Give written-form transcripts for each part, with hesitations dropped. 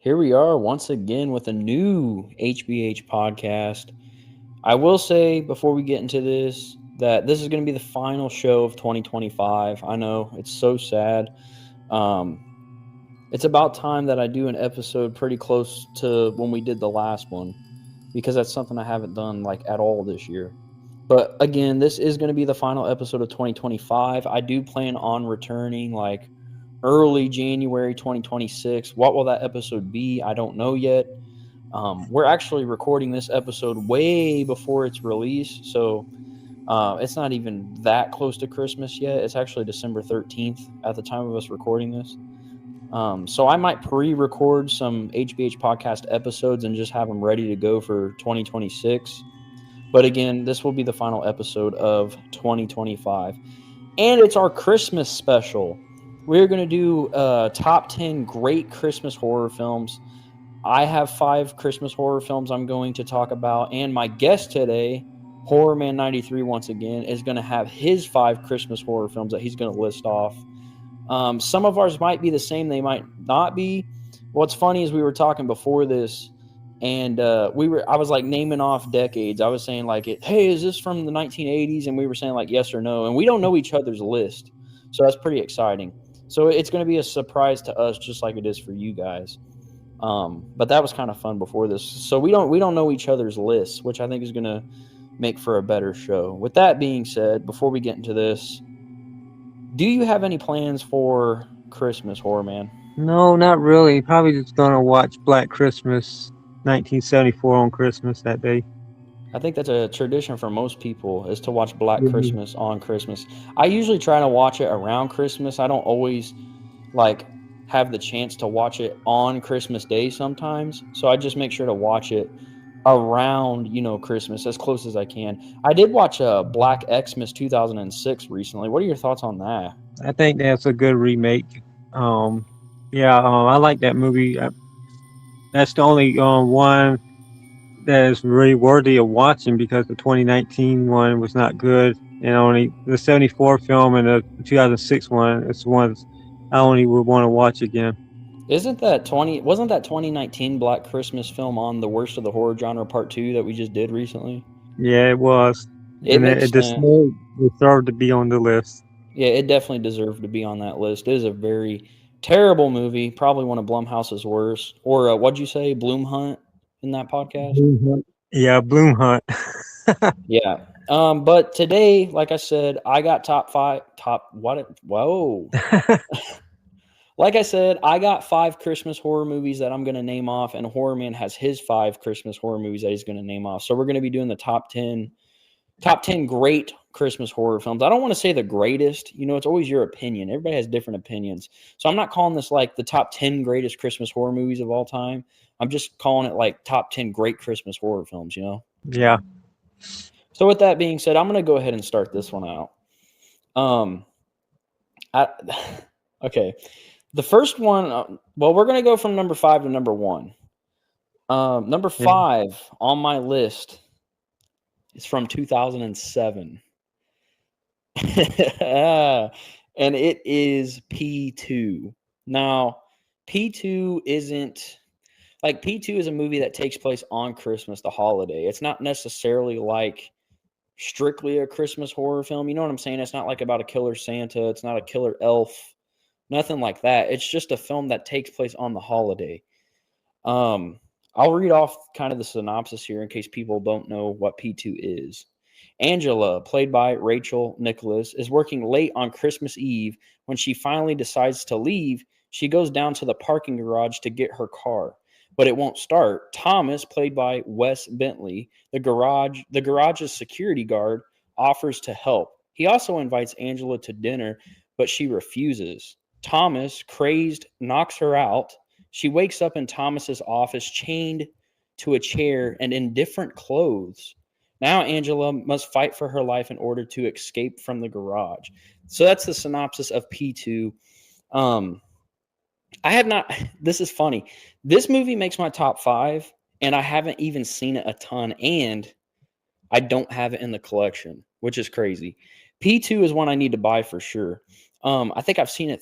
Here we are once again with a new HBH podcast. I will say before we get into this that this is going to be the final show of 2025. I know it's so sad. Um, it's about time that I do an episode pretty close to when we did the last one because that's something I haven't done like at all this year. But again, this is going to be the final episode of 2025. I do plan on returning like early January 2026. What will that episode be? I don't know yet. We're actually recording this episode way before its release, so it's not even that close to Christmas yet. It's actually December 13th at the time of us recording this. So I might pre-record some HBH podcast episodes and just have them ready to go for 2026. But again, this will be the final episode of 2025. And it's our Christmas special. We're going to do top 10 great Christmas horror films. I have 5 Christmas horror films I'm going to talk about. And my guest today, Horrorman93 once again, is going to have his 5 Christmas horror films that he's going to list off. Some of ours might be the same. They might not be. What's funny is we were talking before this. And I was like naming off decades. I was saying like, hey, is this from the 1980s? And we were saying like yes or no. And we don't know each other's list. So that's pretty exciting. So it's going to be a surprise to us, just like it is for you guys. But that was kind of fun before this. So we don't know each other's lists, which I think is going to make for a better show. With that being said, before we get into this, do you have any plans for Christmas, Horror Man? No, not really. Probably just gonna watch Black Christmas 1974 on Christmas that day. I think that's a tradition for most people is to watch Black Mhm. Christmas on Christmas. I usually try to watch it around Christmas. I don't always like have the chance to watch it on Christmas Day sometimes. So I just make sure to watch it around, Christmas as close as I can. I did watch Black Xmas 2006 recently. What are your thoughts on that? I think that's a good remake. Um, yeah, I like that movie. That's the only one that is really worthy of watching because the 2019 one was not good, and only the 74 film and the 2006 one is ones I only would want to watch again. Wasn't that 2019 Black Christmas film on the worst of the horror genre part 2 that we just did recently? Yeah, it was, It and makes it sense. deserved to be on the list. Yeah, it definitely deserved to be on that list. It is a very terrible movie, probably one of Blumhouse's worst. Or what'd you say, Bloom Hunt in that podcast? Bloom Hunt. Yeah, Bloom Hunt. Yeah. But today, like I said, I got whoa. Like I said, I got 5 Christmas horror movies that I'm going to name off, and Horrorman has his 5 Christmas horror movies that he's going to name off. So we're going to be doing the top 10 great Christmas horror films. I don't want to say the greatest. It's always your opinion. Everybody has different opinions. So I'm not calling this like the top 10 greatest Christmas horror movies of all time. I'm just calling it like top 10 great Christmas horror films. Yeah. So with that being said, I'm going to go ahead and start this one out. Okay. The first one, well, we're going to go from number 5 to number 1. Number 5 on my list is from 2007. And it is P2. Now, P2 is a movie that takes place on Christmas, the holiday. It's not necessarily like strictly a Christmas horror film. You know what I'm saying? It's not like about a killer Santa. It's not a killer elf. Nothing like that. It's just a film that takes place on the holiday. I'll read off kind of the synopsis here in case people don't know what P2 is. Angela, played by Rachel Nicholas, is working late on Christmas Eve. When she finally decides to leave, she goes down to the parking garage to get her car, but it won't start. Thomas, played by Wes Bentley, the garage's security guard, offers to help. He also invites Angela to dinner, but she refuses. Thomas, crazed, knocks her out. She wakes up in Thomas's office, chained to a chair and in different clothes. Now Angela must fight for her life in order to escape from the garage. So that's the synopsis of P2. I have not. This is funny. This movie makes my top 5, and I haven't even seen it a ton, and I don't have it in the collection, which is crazy. P2 is one I need to buy for sure. I think I've seen it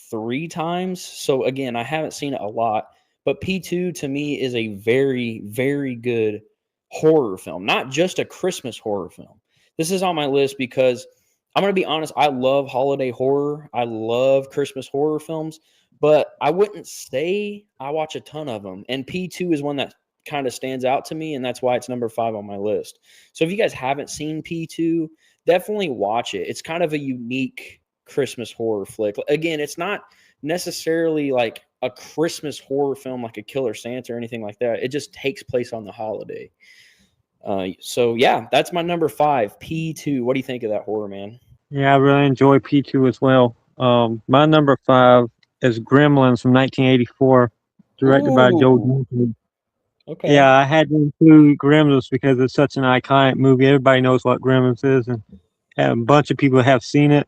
3 times. So again, I haven't seen it a lot, But P2 to me is a very, very good horror film, not just a Christmas horror film. This is on my list because I'm going to be honest, I love holiday horror. I love Christmas horror films, but I wouldn't say I watch a ton of them. And P2 is one that kind of stands out to me, and that's why it's number 5 on my list. So if you guys haven't seen P2, definitely watch it. It's kind of a unique Christmas horror flick. Again, it's not necessarily like a Christmas horror film like a Killer Santa or anything like that. It just takes place on the holiday. So yeah, that's my number 5, P2. What do you think of that, horror man? Yeah, I really enjoy P2 as well. My number 5 is Gremlins from 1984, directed by Joe Ooh, Dante. okay. Yeah, I had to include Gremlins because it's such an iconic movie. Everybody knows what Gremlins is, and a bunch of people have seen it.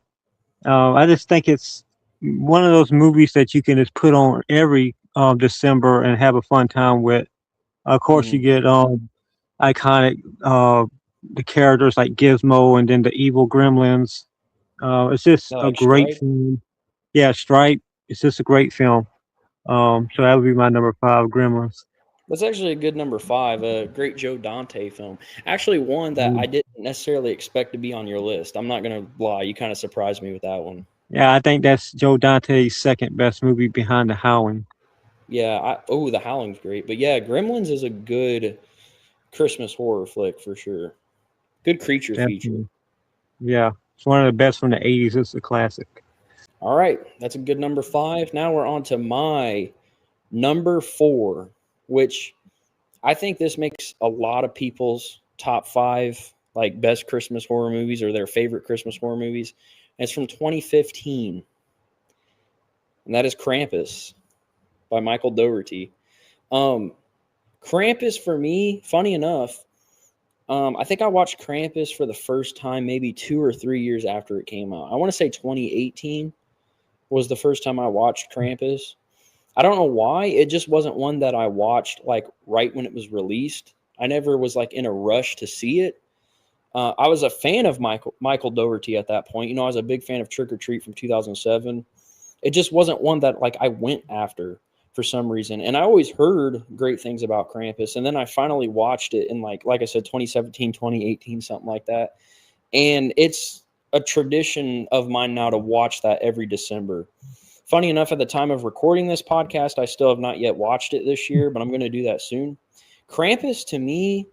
I just think it's one of those movies that you can just put on every December and have a fun time with. Of course, you Mm, get iconic the characters like Gizmo and then the evil Gremlins. It's just I a like great Stripe. film. Yeah, Stripe. It's just a great film. So that would be my number 5, Gremlins. That's actually a good number 5. A great Joe Dante film. Actually, one that I didn't necessarily expect to be on your list. I'm not gonna lie, you kind of surprised me with that one. Yeah, I think that's Joe Dante's second best movie behind The Howling. Yeah, The Howling's great, but yeah, Gremlins is a good Christmas horror flick for sure. Good creature feature. Definitely. Yeah, it's one of the best from the '80s. It's a classic. All right, that's a good number 5. Now we're on to my number 4, which I think this makes a lot of people's top 5 like best Christmas horror movies or their favorite Christmas horror movies. And it's from 2015, and that is Krampus by Michael Dougherty. Um, Krampus for me, funny enough, I think I watched Krampus for the first time maybe 2 or 3 years after it came out. I want to say 2018 was the first time I watched Krampus. I don't know why. It just wasn't one that I watched like right when it was released. I never was like in a rush to see it. I was a fan of Michael Dougherty at that point. You know, I was a big fan of Trick or Treat from 2007. It just wasn't one that like I went after for some reason. And I always heard great things about Krampus. And then I finally watched it in like I said, 2017, 2018, something like that. And it's a tradition of mine now to watch that every December. Funny enough, at the time of recording this podcast, I still have not yet watched it this year, but I'm going to do that soon. Krampus to me,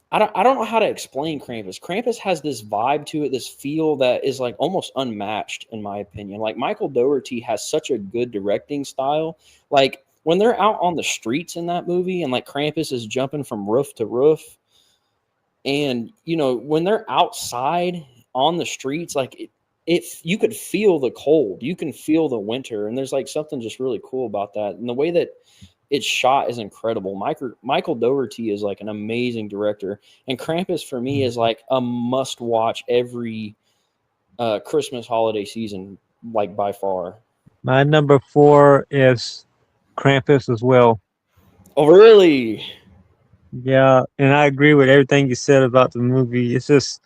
I don't know how to explain Krampus. Krampus has this vibe to it, this feel that is like almost unmatched in my opinion. Like Michael Dougherty has such a good directing style. Like when they're out on the streets in that movie and like Krampus is jumping from roof to roof, and you know when they're outside on the streets, like it you could feel the cold, you can feel the winter, and there's like something just really cool about that. And the way that it's shot is incredible. Michael Dougherty is like an amazing director, and Krampus for me is like a must watch every Christmas holiday season, like by far. My number 4 is Krampus as well. Oh, really? Yeah, and I agree with everything you said about the movie. It's just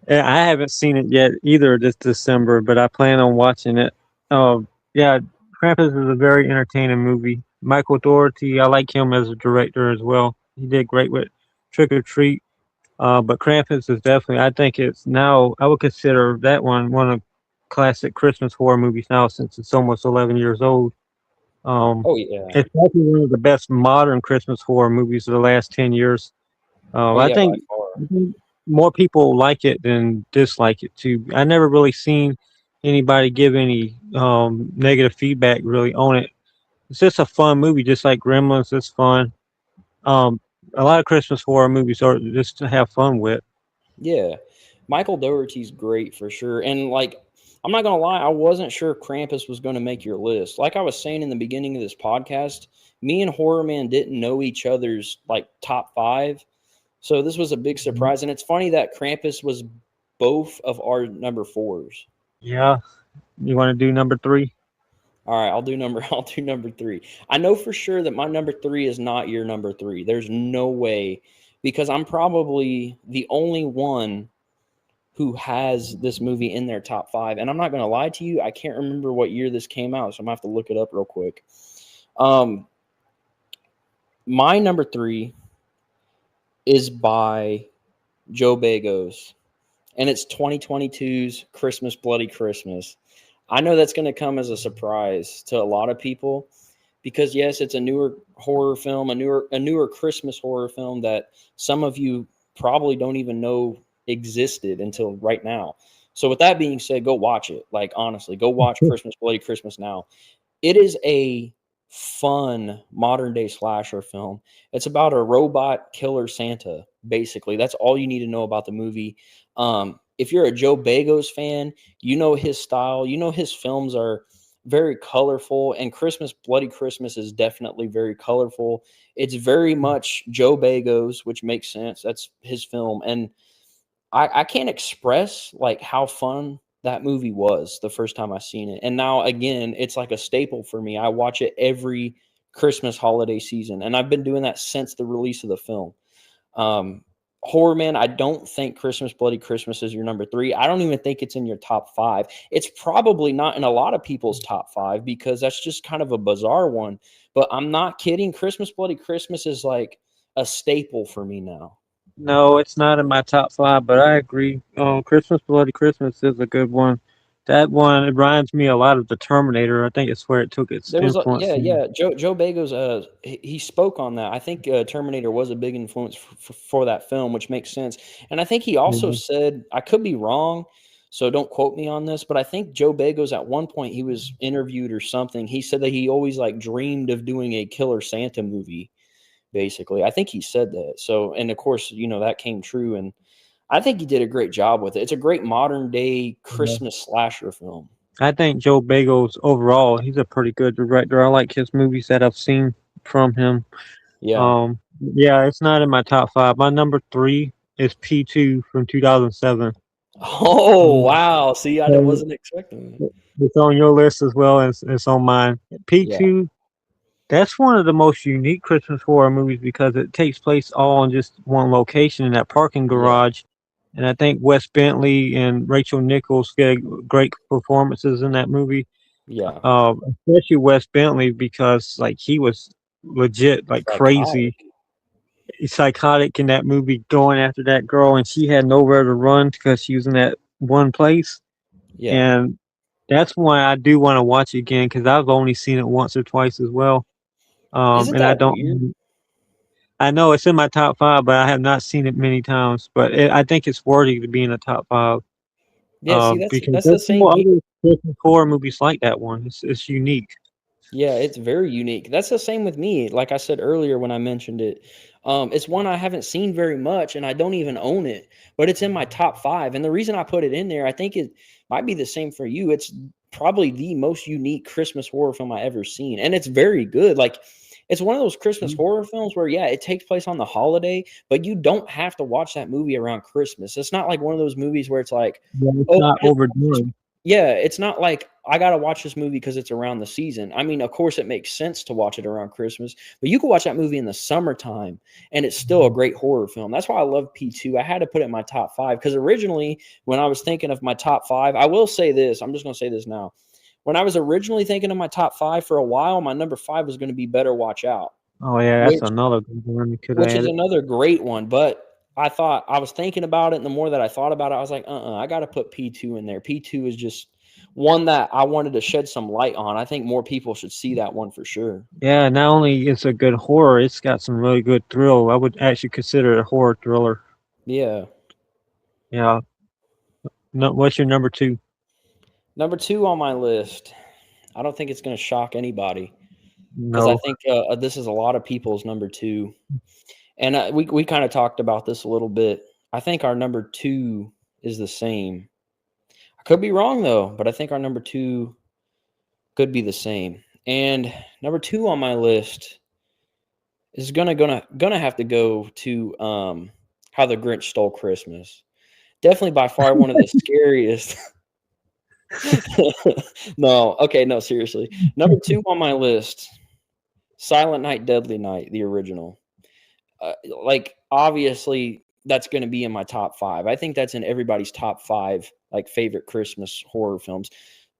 I haven't seen it yet either this December, but I plan on watching it. Yeah, Krampus is a very entertaining movie. Michael Dougherty, I like him as a director as well. He did great with Trick or Treat. But Krampus is definitely, I think it's now, I would consider that one of classic Christmas horror movies now since it's almost 11 years old. Um, Oh yeah. it's probably one of the best modern Christmas horror movies of the last 10 years. Oh I yeah, by think far. more people like it than dislike it too. I never really seen anybody give any negative feedback really on it. It's just a fun movie, just like Gremlins. It's fun. Um, a lot of Christmas horror movies are just to have fun with. Yeah. Michael Dougherty's great for sure. And like I'm not gonna lie, I wasn't sure Krampus was gonna make your list. Like I was saying in the beginning of this podcast, me and Horrorman didn't know each other's like top 5. So this was a big surprise. And it's funny that Krampus was both of our number 4s. Yeah, you want to do number 3? All right, I'll do number 3. I know for sure that my number 3 is not your number 3. There's no way, because I'm probably the only one who has this movie in their top 5. And I'm not going to lie to you, I can't remember what year this came out, so I'm going to have to look it up real quick. Um, My number 3 is by Joe Bagos, and it's 2022's Christmas Bloody Christmas. I know that's going to come as a surprise to a lot of people because yes, it's a newer horror film, a newer Christmas horror film that some of you probably don't even know existed until right now. So with that being said, go watch it. Like honestly, go watch Christmas Bloody Christmas now. It is a fun modern day slasher film. It's about a robot killer Santa, basically. That's all you need to know about the movie. If you're a Joe Bagos fan, you know his style, you know his films are very colorful, and Christmas Bloody Christmas is definitely very colorful. It's very much Joe Bagos, which makes sense. That's his film. And I can't express like how fun that movie was the first time I seen it. And now again, it's like a staple for me. I watch it every Christmas holiday season, and I've been doing that since the release of the film. Um, Horrorman, I don't think Christmas Bloody Christmas is your number 3. I don't even think it's in your top 5. It's probably not in a lot of people's top 5 because that's just kind of a bizarre one. But I'm not kidding. Christmas Bloody Christmas is like a staple for me now. No, it's not in my top five, but I agree. Christmas Bloody Christmas is a good one. That one, it reminds me a lot of the Terminator. I think it's where it took its There was a influence yeah, from. yeah. Joe Bagos, he spoke on that. I think Terminator was a big influence for that film, which makes sense. And I think he also Mhm. said, I could be wrong, so don't quote me on this, but I think Joe Bagos at one point he was interviewed or something. He said that he always like dreamed of doing a Killer Santa movie. Basically, I think he said that. So, and of course, that came true, and I think he did a great job with it. It's a great modern day Yeah. Christmas slasher film. I think Joe Bagos overall, he's a pretty good director. I like his movies that I've seen from him. Yeah. Yeah, it's not in my top five. My number three is P2 from 2007. Oh, Um, wow. See, I so wasn't expecting that. it's on your list as well as it's on mine. Yeah, P2, that's one of the most unique Christmas horror movies because it takes place all in just one location in that parking yeah, garage. And I think Wes Bentley and Rachel Nichols get great performances in that movie. yeah. Especially Wes Bentley because like he was legit like crazy, Psychotic. psychotic in that movie, going after that girl, and she had nowhere to run because she was in that one place. Yeah. And that's why I do want to watch it again because I've only seen it once or twice as well. Isn't And I that weird? don't. I know it's in my top five, but I have not seen it many times. But I think it's worthy to be in the top five Yeah, see, that's because that's the there's no same here. other Christmas horror movies like that one. It's unique. Yeah, it's very unique. That's the same with me. Like I said earlier when I mentioned it, it's one I haven't seen very much, and I don't even own it, but it's in my top 5. And the reason I put it in there, I think it might be the same for you. It's probably the most unique Christmas horror film I ever seen, and it's very good. Like it's one of those Christmas horror films where yeah, it takes place on the holiday, but you don't have to watch that movie around Christmas. It's not like one of those movies where it's like, Yeah, it's oh, not I just watched this. overdone. Yeah, it's not like I gotta watch this movie because it's around the season. I mean, of course, it makes sense to watch it around Christmas, but you can watch that movie in the summertime, and it's still a great horror film. That's why I love P2. I had to put it in my top 5 because originally, when I was thinking of my top 5, I will say this. I'm just gonna say this now. When I was originally thinking of my top 5 for a while, my number 5 was going to be Better Watch Out, Oh yeah, that's which another good one you could which add is it. another great one. But I was thinking about it, and the more that I thought about it, I was like, I got to put P2 in there. P2 is just one that I wanted to shed some light on. I think more people should see that one for sure. Yeah, not only it's a good horror, it's got some really good thrill. I would actually consider it a horror thriller. Yeah. Yeah. No, what's your number two? Number 2 on my list. I don't think it's going to shock anybody because I No. think this is a lot of people's number 2. And we kind of talked about this a little bit. I think our number 2 is the same. I could be wrong though, but I think our number 2 could be the same. And number 2 on my list is gonna have to go to How the Grinch Stole Christmas. Definitely by far one of the scariest. No, okay, no, seriously. Number 2 on my list, Silent Night, Deadly Night, the original. Like obviously that's going to be in my top 5. I think that's in everybody's top 5 like favorite Christmas horror films.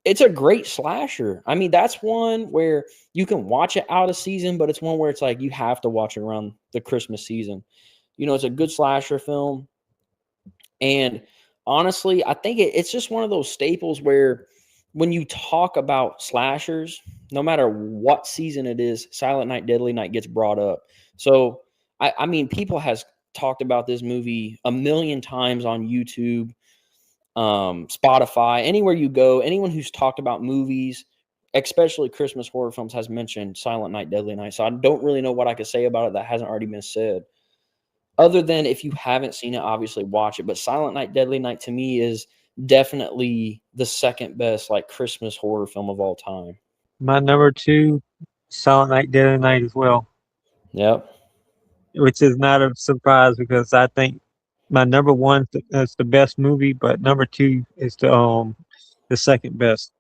it's a great slasher. I mean, that's one where you can watch it out of season, but it's one where it's like you have to watch it around the Christmas season. It's a good slasher film. And honestly, I think it's just one of those staples where when you talk about slashers, no matter what season it is, Silent Night, Deadly Night gets brought up. So, I mean, people has talked about this movie a million times on YouTube, Spotify, anywhere you go. Anyone who's talked about movies, especially Christmas horror films, has mentioned Silent Night, Deadly Night. So I don't really know what I could say about it that hasn't already been said. Other than if you haven't seen it, obviously watch it. But Silent Night, Deadly Night to me is definitely the second best like Christmas horror film of all time. My number two, Silent Night, Deadly Night as well, Yep. which is not a surprise because I think my number one is the best movie, but number two is the second best.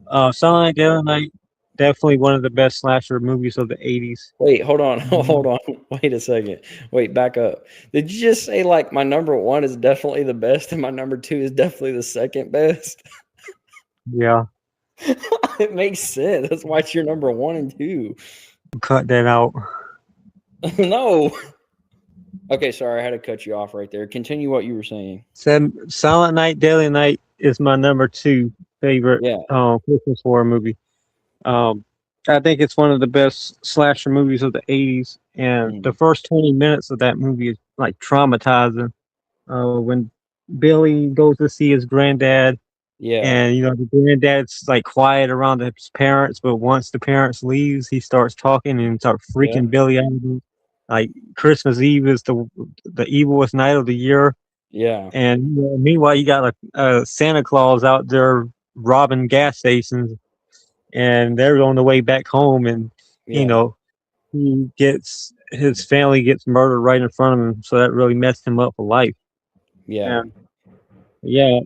Silent Night, Deadly Night, definitely one of the best slasher movies of the 80s. Wait, hold on. Hold on. Wait a second. Wait, back up. Did you just say like my number one is definitely the best and my number two is definitely the second best? Yeah, It makes sense. That's why it's your number one and two. cut that out. No. Okay, sorry, I had to cut you off right there. Continue what you were saying. Silent Night, Deadly Night is my number two favorite Yeah. Christmas horror movie. Um, I think it's one of the best slasher movies of the 80s. And the Mm. first 20 minutes of that movie is like traumatizing. When Billy goes to see his granddad, Yeah. and the granddad's like quiet around his parents, but once the parents leaves, he starts talking and starts Yeah. freaking Billy out. Like Christmas Eve is the evilest night of the year, Yeah. and meanwhile you got a Santa Claus out there robbing gas stations, and they're on the way back home, and you Yeah. know his family gets murdered right in front of him, so that really messed him up for life. Yeah. And yeah,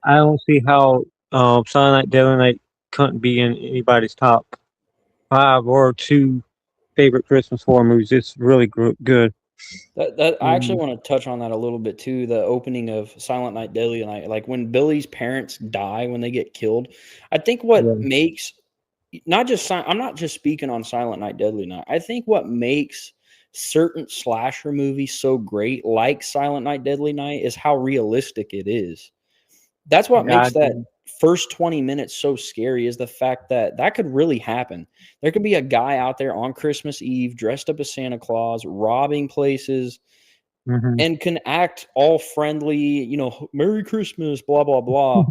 I don't see how Silent Night, Deadly Night couldn't be in anybody's top five or two favorite Christmas horror movies. It's really good. That I actually Mm, want to touch on that a little bit too. The opening of Silent Night, Deadly Night, like when Billy's parents die when they get killed. I think what yeah, makes not just I'm not just speaking on Silent Night, Deadly Night. I think what makes certain slasher movies so great, like Silent Night, Deadly Night, is how realistic it is. That's what I makes that agree. first 20 minutes so scary is the fact that that could really happen. There could be a guy out there on Christmas Eve dressed up as Santa Claus, robbing places, Hmm. and can act all friendly, "Merry Christmas, blah, blah, blah,"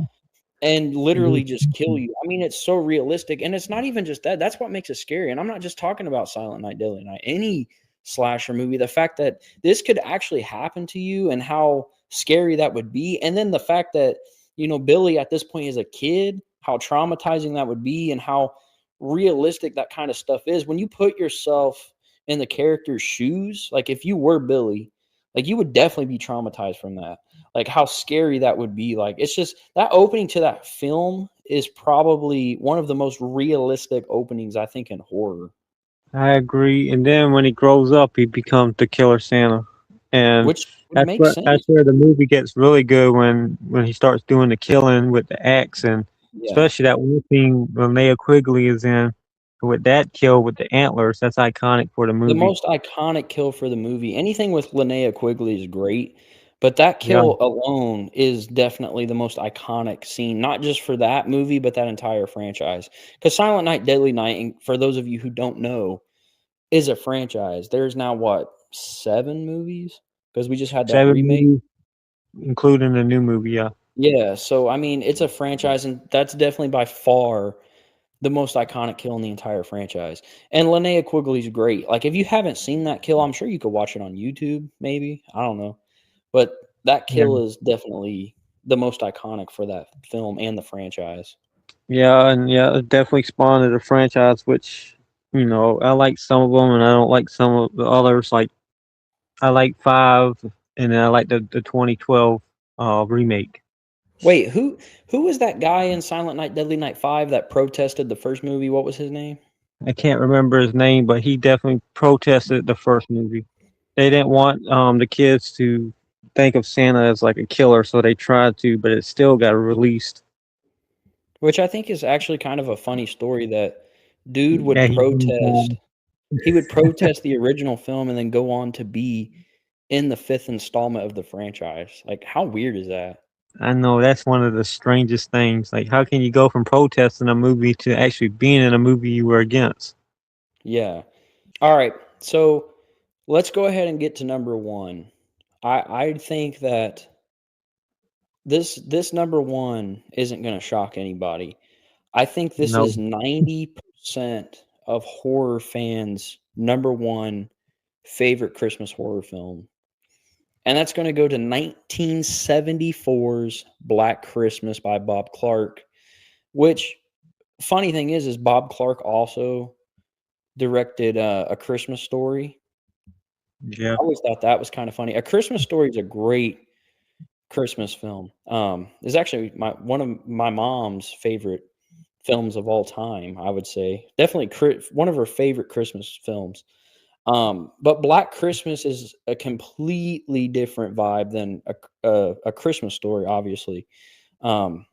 and literally just kill you. I mean, it's so realistic, and it's not even just that. That's what makes it scary, and I'm not just talking about Silent Night, Deadly Night. Any slasher movie, the fact that this could actually happen to you and how scary that would be, and then the fact that, Billy at this point is a kid, how traumatizing that would be and how realistic that kind of stuff is. When you put yourself in the character's shoes, like if you were Billy, like you would definitely be traumatized from that. Like how scary that would be. Like it's just that opening to that film is probably one of the most realistic openings I think in horror, I agree. And then when he grows up, he becomes the killer Santa, and which would make that's sense. where the movie gets really good when he starts doing the killing with the axe, and Yeah. especially that one scene when Leia Quigley is in with that kill with the antlers. That's iconic for the The movie. most iconic kill for the movie. Anything with Linnea Quigley is great, but that Yeah, kill alone is definitely the most iconic scene, not just for that movie, but that entire franchise. Because Silent Night, Deadly Night, and for those of you who don't know, is a franchise. There's now what, 7 movies? Because we just had that 7 movies, remake. including the new movie. Yeah, Yeah, so I mean, it's a franchise, and that's definitely by far the most iconic kill in the entire franchise. And Linnea Quigley's great. Like, if you haven't seen that kill, I'm sure you could watch it on YouTube, maybe. I don't know. But that yeah, kill is definitely the most iconic for that film and the franchise. yeah, and yeah, it definitely spawned a franchise. Which I like some of them, and I don't like some of the others. Like I like five, and then I like the 2012 remake. Wait, who was that guy in Silent Night, Deadly Night 5 that protested the first movie? What was his name? I can't remember his name, but he definitely protested the first movie. They didn't want the kids to think of Santa as like a killer, so they tried to, but it still got released. which I think is actually kind of a funny story that dude would Yeah, protest. He would protest the original film and then go on to be in the 5th installment of the franchise. Like, how weird is that? I know that's one of the strangest things. Like, how can you go from protesting a movie to actually being in a movie you were against? Yeah. All right. So let's go ahead and get to number one. I think that this number one isn't going to shock anybody. I think this No, is 90% of horror fans' number one favorite Christmas horror film. And that's going to go to 1974's Black Christmas by Bob Clark, which funny thing is Bob Clark also directed A Christmas Story. yeah, I always thought that was kind of funny. A Christmas Story is a great Christmas film. It's actually one of my mom's favorite films of all time, I would say. Definitely one of her favorite Christmas films. But Black Christmas is a completely different vibe than a Christmas Story, obviously. Um,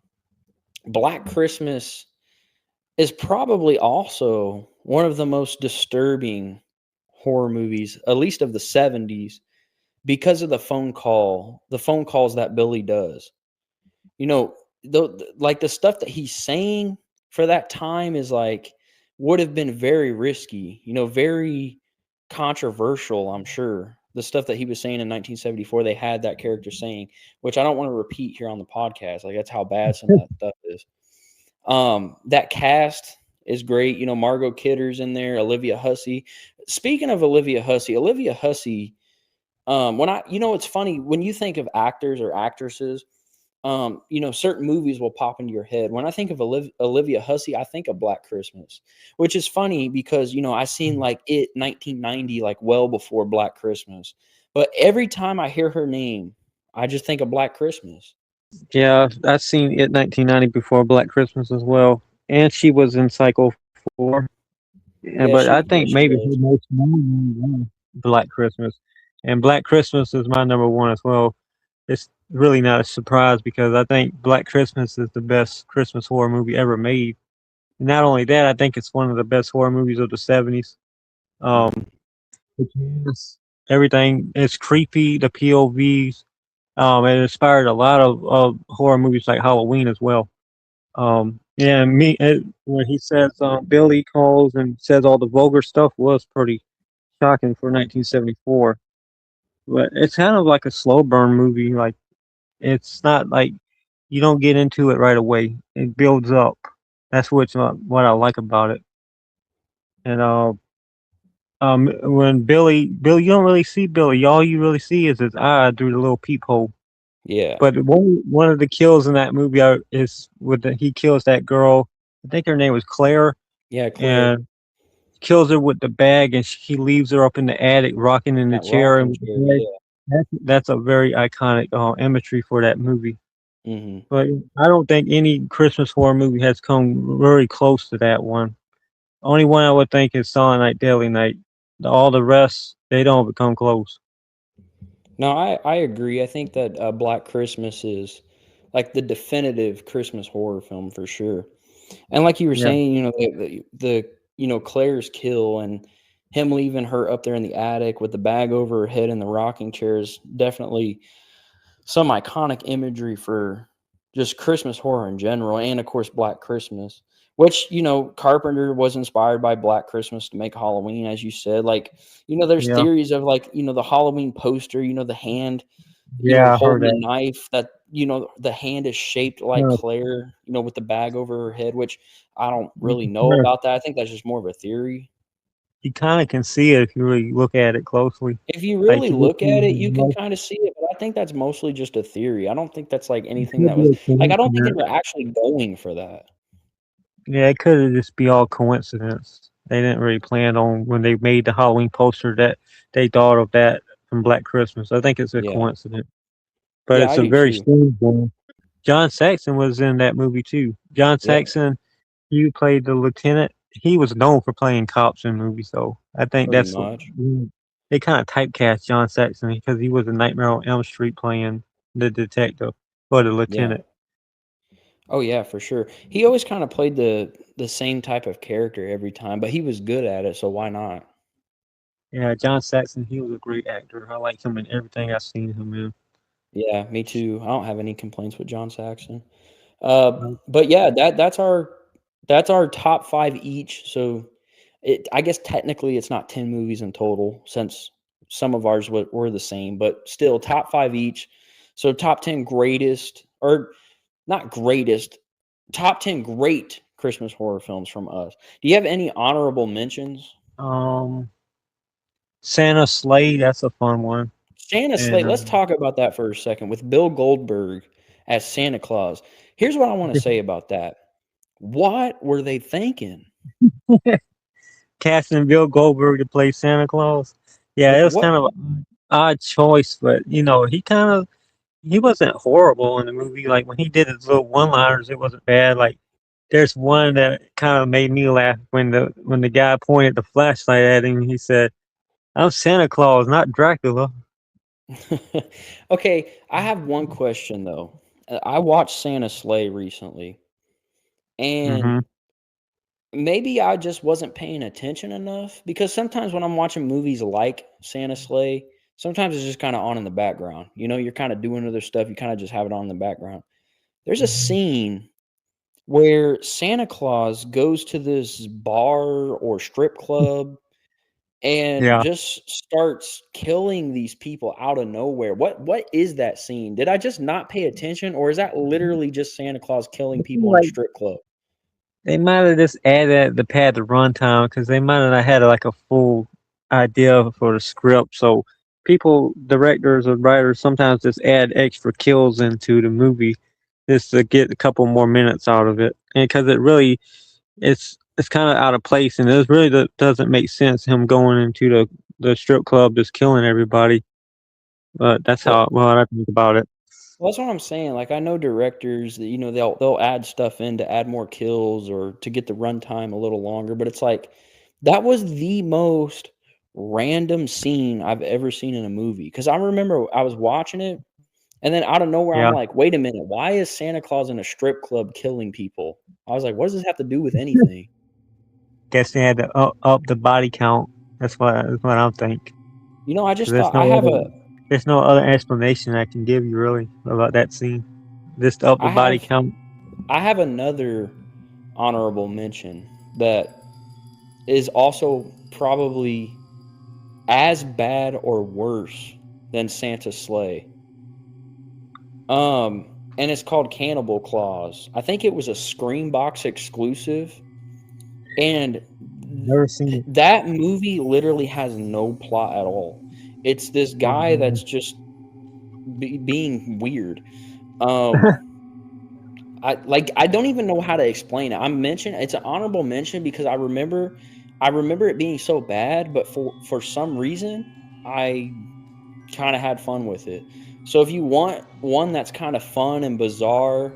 Black Christmas is probably also one of the most disturbing horror movies, at least of the 70s, because of the phone calls that Billy does. You know, like the stuff that he's saying for that time is like would have been very risky, very controversial, I'm sure. The stuff that he was saying in 1974, they had that character saying, which I don't want to repeat here on the podcast. Like that's how bad some of that stuff is. That cast is great. Margot Kidder's in there, Olivia Hussey. Speaking of Olivia Hussey, it's funny when you think of actors or actresses, certain movies will pop into your head. When I think of Olivia Hussey, I think of Black Christmas, which is funny because, I seen like 1990, like well before Black Christmas. But every time I hear her name, I just think of Black Christmas. yeah. I've seen it 1990 before Black Christmas as well, and she was in Psycho 4. Yeah, but I think Yeah, maybe she her was. most known one was Black Christmas, and Black Christmas is my number one as well. It's really not a surprise because I think Black Christmas is the best Christmas horror movie ever made. Not only that, I think it's one of the best horror movies of the 70s. Um, Mhm. it has everything. It's creepy. The POVs. It inspired a lot of horror movies like Halloween as well. Yeah, when he says Billy calls and says all the vulgar stuff was pretty shocking for 1974. But it's kind of like a slow burn movie. Like it's not like you don't get into it right away. It builds up. That's what I like about it. And when Billy, you don't really see Billy. All you really see is his eye through the little peephole. Yeah. But one of the kills in that movie is he kills that girl. I think her name was Claire, Yeah, Claire. and kills her with the bag, and he leaves her up in the attic, rocking in the That chair and rocking with the chair. bag. Yeah. That's a very iconic imagery for that movie. Hmm. But I don't think any Christmas horror movie has come very close to that one. Only one I would think is Silent Night, Deadly Night. All the rest, they don't come close. No, I agree. I think that Black Christmas is like the definitive Christmas horror film for sure. And like you were Yeah, saying, Claire's kill and him leaving her up there in the attic with the bag over her head in the rocking chair is definitely some iconic imagery for just Christmas horror in general, and of course Black Christmas. Which Carpenter was inspired by Black Christmas to make Halloween, as you said. Like there's yeah, theories of like the Halloween poster, the hand, yeah. I heard holding that. a knife that the hand is shaped like Yeah, Claire, with the bag over her head. Which I don't you really can know kinda about that. I think that's just more of a theory. you kinda can see it if you really look at it closely. If you Like really you look look through at it, the you can most, kinda see it, but I think that's mostly just a theory. I don't think that's, like, it anything could that was be a like, I don't think they coincidence. were actually going for that. Yeah, it could just be all coincidence. They didn't really plan on when they made the Halloween poster that they thought of that from Black Christmas. I think it's a Yeah. coincidence, but Yeah, it's I a do very too. strange one. John Saxon was in that movie too. John Yep, Saxon, he played the lieutenant. He was known for playing cops in movies, so I think pretty that's much. they kind of typecast John Saxon because he was in Nightmare on Elm Street playing the detective or the Yeah. lieutenant. Oh yeah, for sure. He always kind of played the same type of character every time, but he was good at it, so why not? Yeah, John Saxon, he was a great actor. I like him in everything I've seen him in. Yeah, me too. I don't have any complaints with John Saxon. Um, But yeah, that's our top 5 each. So I guess technically it's not 10 movies in total since some of ours were the same, but still top 5 each. So top 10 greatest, or not greatest, top 10 great Christmas horror films from us. Do you have any honorable mentions? um, Santa Slade, that's a fun one. Santa And Slate, let's talk about that for a second with Bill Goldberg as Santa Claus. Here's what I want to say about that. What were they thinking? casting Bill Goldberg to play Santa Claus. Yeah, Like it was what? kind of an odd choice, but he wasn't horrible in the movie. Like when he did his little one-liners, it wasn't bad. Like there's one that kind of made me laugh when the guy pointed the flashlight at him. He said, "I'm Santa Claus, not Dracula." Okay, I have one question though. I watched Santa Slay recently, and Hmm. maybe I just wasn't paying attention enough because sometimes when I'm watching movies like Santa Slay, sometimes it's just kind of on in the background. You know, you're kind of doing other stuff, you kind of just have it on in the background. There's a scene where Santa Claus goes to this bar or strip club and Yeah, just starts killing these people out of nowhere. What is that scene? Did I just not pay attention, or is that literally just Santa Claus killing people in a like strip club? they might have just added the pad the runtime because they might have not had like a full idea for the script. So people, directors or writers, sometimes just add extra kills into the movie just to get a couple more minutes out of it, and because it really it's kind of out of place, and it really doesn't make sense him going into the strip club just killing everybody. But that's Well, how I think about it. well, that's what I'm saying. Like I know directors that they'll add stuff in to add more kills or to get the runtime a little longer, but it's like that was the most random scene I've ever seen in a movie. Because I remember I was watching it, and then out of nowhere, I'm Yeah, like, "Wait a minute, why is Santa Claus in a strip club killing people?" I was like, "What does this have to do with anything?" guess they had to up the body count. That's what I'm think. You know, I Because just thought I have a there's no other explanation I can give you really about that scene. Just up the I body have count. I have another honorable mention that is also probably as bad or worse than Santa's sleigh. And it's called Cannibal Claus. I think it was a Screambox exclusive, and Never seen it. that movie literally has no plot at all. It's this guy that's just being weird. Um, I don't even know how to explain it. It's an honorable mention because I remember it being so bad, but for some reason I kind of had fun with it. So if you want one that's kind of fun and bizarre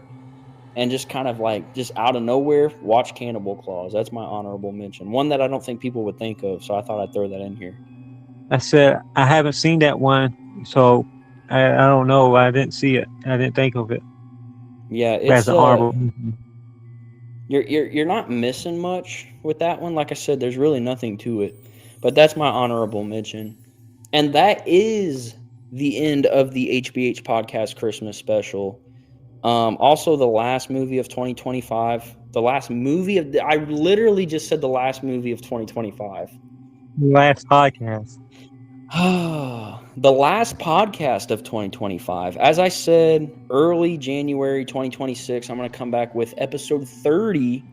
and just kind of like just out of nowhere, watch Cannibal Claus. That's my honorable mention. One that I don't think people would think of, so I thought I'd throw that in here. I said I haven't seen that one, so I don't know. I didn't see it. I didn't think of it Yeah, as it's an honorable mention. you're not missing much with that one. Like I said, there's really nothing to it. But that's my honorable mention. And that is the end of the HBH podcast Christmas special. Also, the last movie of 2025. The last movie of I literally just said the last movie of 2025. Last podcast. The last podcast of 2025. As I said, early January 2026, I'm going to come back with episode 30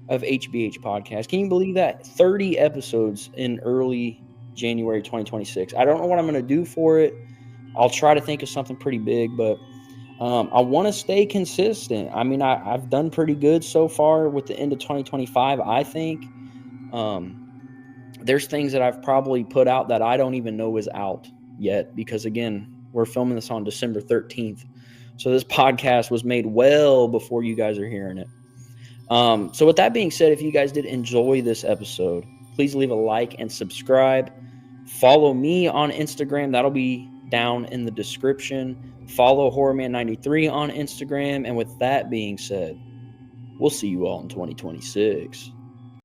of HBH podcast. Can you believe that? 30 episodes in early January 2026. I don't know what I'm going to do for it. I'll try to think of something pretty big, but I want to stay consistent. I mean, I've done pretty good so far with the end of 2025, I think. Um, there's things that I've probably put out that I don't even know is out yet because, again, we're filming this on December 13th. So this podcast was made well before you guys are hearing it. So with that being said, if you guys did enjoy this episode, please leave a like and subscribe. Follow me on Instagram. That'll be down in the description. Follow Horrorman93 on Instagram. And with that being said, we'll see you all in 2026.